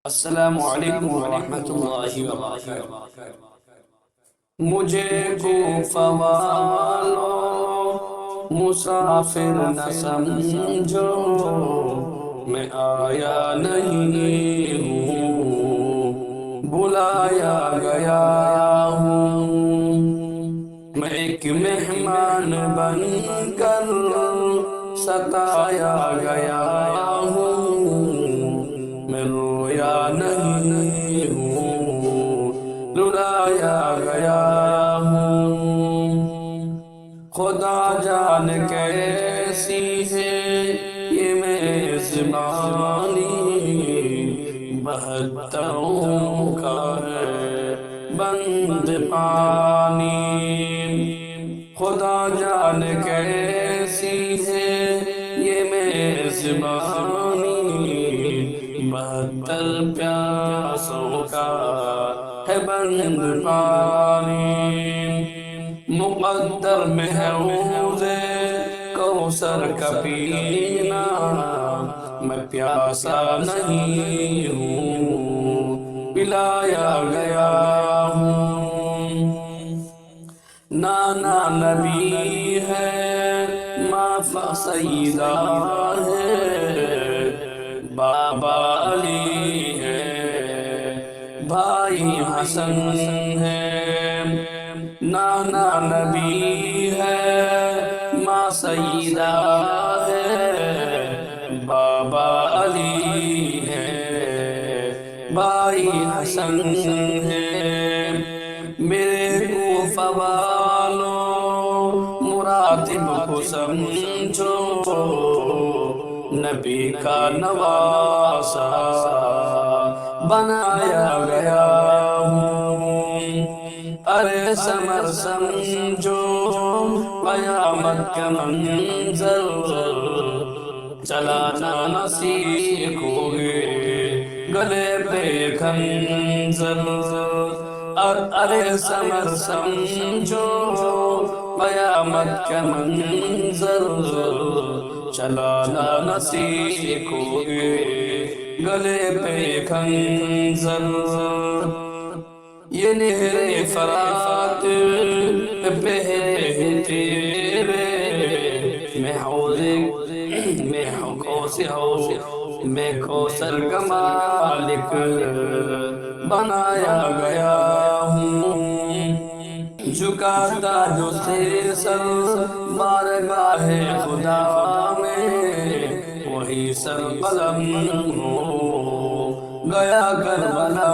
السلام علیکم ورحمۃ اللہ وبرکاتہ۔ مجھے کوفہ والوں مسافر نہ سمجھو، میں آیا نہیں ہوں، بلایا گیا ہوں۔ میں ایک مہمان بن کر ستایا گیا ہوں، میں رویا نہیں ہوں، رلایا گیا ہوں۔ خدا جان کیسی ہے یہ میزبانی، بہتروں کا ہے بند پانی۔ خدا جان کیسی ہے یہ میزبانی، بہتر پیاسوں کا ہے بند پانی۔ مقدر میں ہے حوض کوثر کا پینا، میں پیاسا نہیں ہوں، پلایا گیا ہوں۔ نانا نبی ہے، ماں سیدہ ہے، بابا علی ہے، بھائی حسن ہے۔ نانا نبی ہے، ماں سیدہ ہے، بابا علی ہے، بھائی حسن ہے۔ میرے کوفہ والوں مراتب کو سمجھو، نبی کا نواسا بنایا گیا ہوں۔ ارے سمر سمجھو قیامت کا منظر، چلانا نہ سیکھو گے گلے پہ خنجر۔ ارے سمر سمجھو قیامت کا منظر، چلانا نہ سیکھو گے گلے پہ خنجر۔ یہ نہر فرات پہلے تیرے، میں کوثر کا مالک بنایا گیا ہوں۔ جھکاتا جو تیرے سر بارگاہ خدا میں، وہی سر قلم ہو گیا کربلا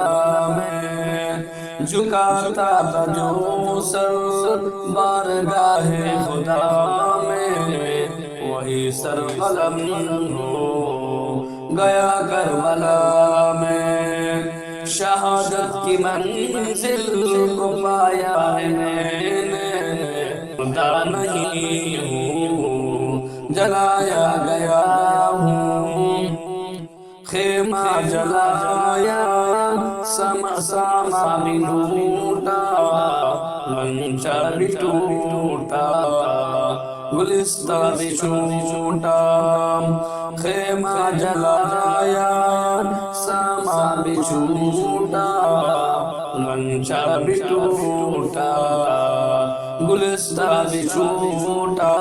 میں۔ جھکاتا تھا جو سر بارگاہ خدا میں، وہی سر قلم ہو گیا کربلا میں۔ شہادت کی منزل کو پایا ہے میں نے، خدا نہیں ہوں، جلایا گیا ہوں۔ خیمہ جلایا، ساما بھی لوٹا، منچا بھی ٹوٹا، گلستہ بھی چھوٹا۔ خیمہ جلایا، ساما بھی چھوٹا، منچا بھی ٹوٹا، گلستہ بھی چھوٹا۔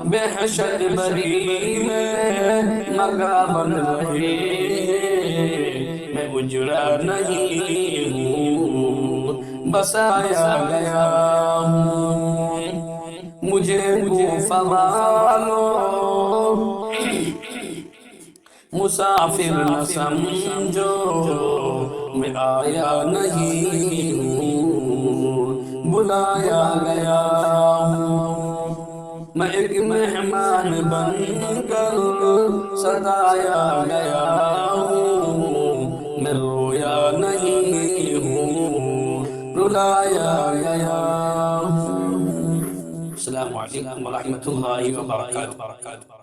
بحشت بری میں مگا بن رہے، میں اجڑا نہیں ہوں، بسایا گیا ہوں۔ مجھے کوفہ والوں مسافر نہ سمجھو، میں آیا نہیں ہوں، بلایا گیا ہوں۔ میں ایک مہمان بن کر ستایا گیا ہوں، میں رویا نہیں ہوں، رلایا گیا ہوں۔ السلام علیکم ورحمۃ اللہ وبرکاتہ۔